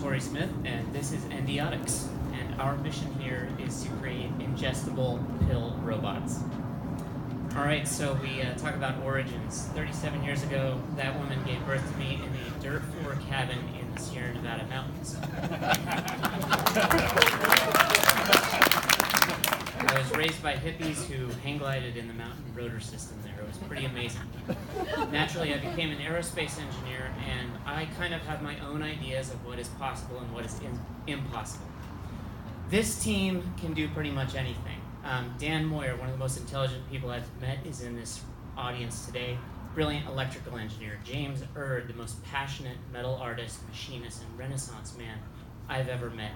Smith, and this is Endiatx, and our mission here is to create ingestible pill robots. All right, so we talk about origins. 37 years ago, that woman gave birth to me in a dirt floor cabin in the Sierra Nevada mountains. I was raised by hippies who hang glided in the mountain rotor system there. It was pretty amazing. Naturally, I became an aerospace engineer, and I kind of have my own ideas of what is possible and what is impossible. This team can do pretty much anything. Dan Moyer, one of the most intelligent people I've met, is in this audience today. Brilliant electrical engineer. James Erd, the most passionate metal artist, machinist, and Renaissance man I've ever met.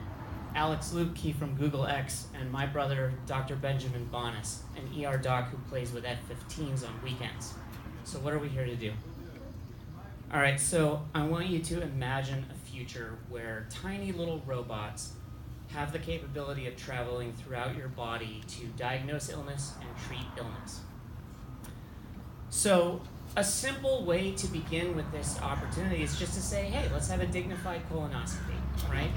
Alex Lupke from Google X, and my brother, Dr. Benjamin Bonas, an ER doc who plays with F-15s on weekends. So what are we here to do? All right, so I want you to imagine a future where tiny little robots have the capability of traveling throughout your body to diagnose illness and treat illness. So a simple way to begin with this opportunity is just to say, hey, let's have a dignified colonoscopy, right?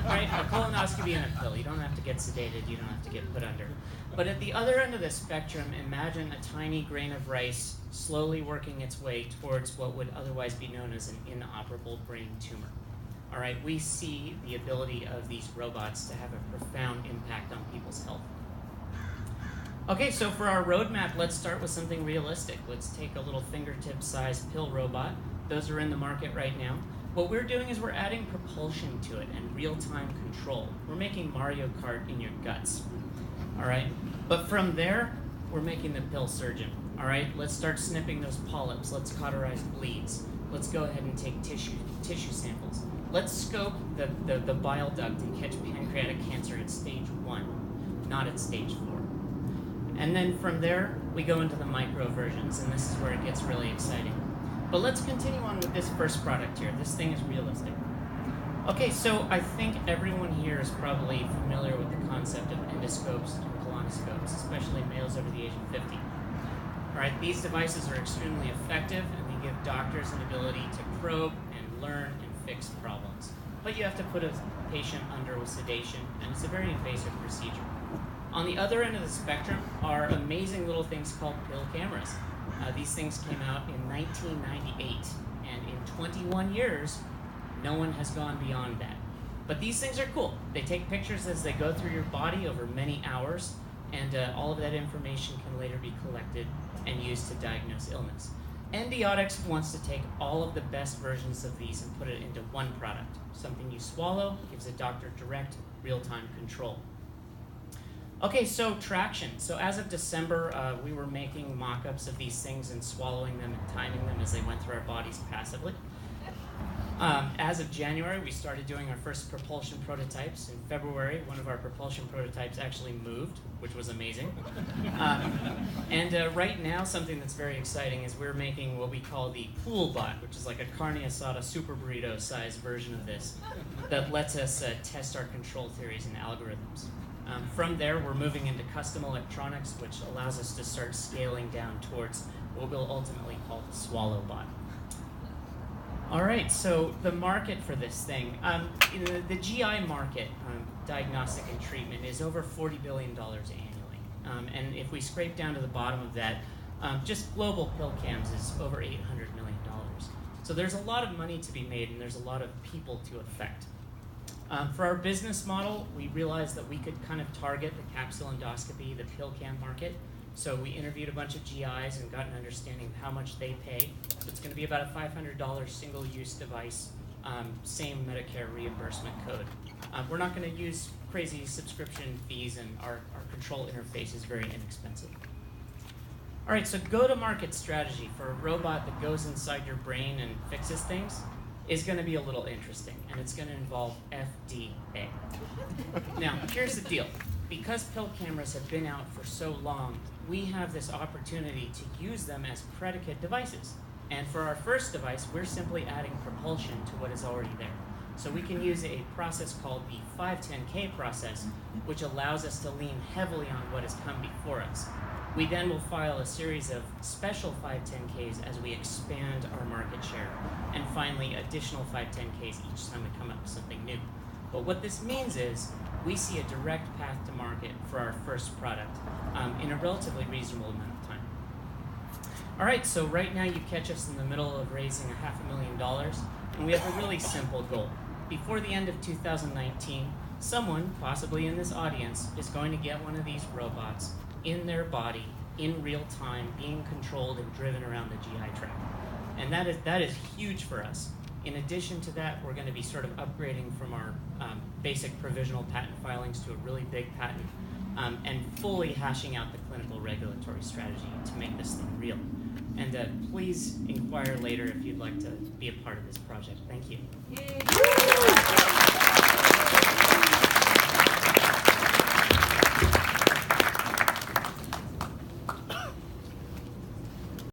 Right? A colonoscopy and a pill. You don't have to get sedated. You don't have to get put under. But at the other end of the spectrum, imagine a tiny grain of rice slowly working its way towards what would otherwise be known as an inoperable brain tumor. All right, we see the ability of these robots to have a profound impact on people's health. Okay, so for our roadmap, let's start with something realistic. Let's take a little fingertip-sized pill robot. Those are in the market right now. What we're doing is we're adding propulsion to it and real-time control. We're making Mario Kart in your guts, all right? But from there, we're making the pill surgeon, all right? Let's start snipping those polyps. Let's cauterize bleeds. Let's go ahead and take tissue samples. Let's scope the bile duct and catch pancreatic cancer at stage 1, not at stage 4. And then from there, we go into the micro versions, and this is where it gets really exciting. But let's continue on with this first product here. This thing is realistic. Okay, so I think everyone here is probably familiar with the concept of endoscopes and colonoscopes, especially males over the age of 50. All right, these devices are extremely effective, and they give doctors an ability to probe and learn and fix problems. But you have to put a patient under with sedation, and it's a very invasive procedure. On the other end of the spectrum are amazing little things called pill cameras. These things came out in 1998, and in 21 years, no one has gone beyond that. But these things are cool. They take pictures as they go through your body over many hours, and all of that information can later be collected and used to diagnose illness. Endiatx wants to take all of the best versions of these and put it into one product. Something you swallow, gives a doctor direct, real-time control. Okay, so traction. So as of December, we were making mock-ups of these things and swallowing them and timing them as they went through our bodies passively. As of January, we started doing our first propulsion prototypes. In February, one of our propulsion prototypes actually moved, which was amazing. And right now, something that's very exciting is we're making what we call the pool bot, which is like a carne asada super burrito sized version of this that lets us test our control theories and algorithms. From there, we're moving into custom electronics, which allows us to start scaling down towards what we'll ultimately call the swallow bot. All right, so the market for this thing. The GI market, diagnostic and treatment, is over $40 billion annually. And if we scrape down to the bottom of that, just global pill cams is over $800 million. So there's a lot of money to be made, and there's a lot of people to affect. For our business model, we realized that we could kind of target the capsule endoscopy, the pill cam market. So we interviewed a bunch of GIs and got an understanding of how much they pay. It's going to be about a $500 single-use device, same Medicare reimbursement code. We're not going to use crazy subscription fees, and our control interface is very inexpensive. All right, so go-to-market strategy for a robot that goes inside your brain and fixes things is going to be a little interesting, and it's going to involve FDA. Now, here's the deal. Because pill cameras have been out for so long, we have this opportunity to use them as predicate devices. And for our first device, we're simply adding propulsion to what is already there. So we can use a process called the 510K process, which allows us to lean heavily on what has come before us. We then will file a series of special 510Ks as we expand our market share, and finally additional 510Ks each time we come up with something new. But what this means is we see a direct path to market for our first product in a relatively reasonable amount of time. All right, so right now you catch us in the middle of raising $500,000, and we have a really simple goal. Before the end of 2019, someone, possibly in this audience, is going to get one of these robots in their body, in real time, being controlled and driven around the GI tract. And that is huge for us. In addition to that, we're going to be sort of upgrading from our basic provisional patent filings to a really big patent, and fully hashing out the clinical regulatory strategy to make this thing real. And please inquire later if you'd like to be a part of this project. Thank you. Yay.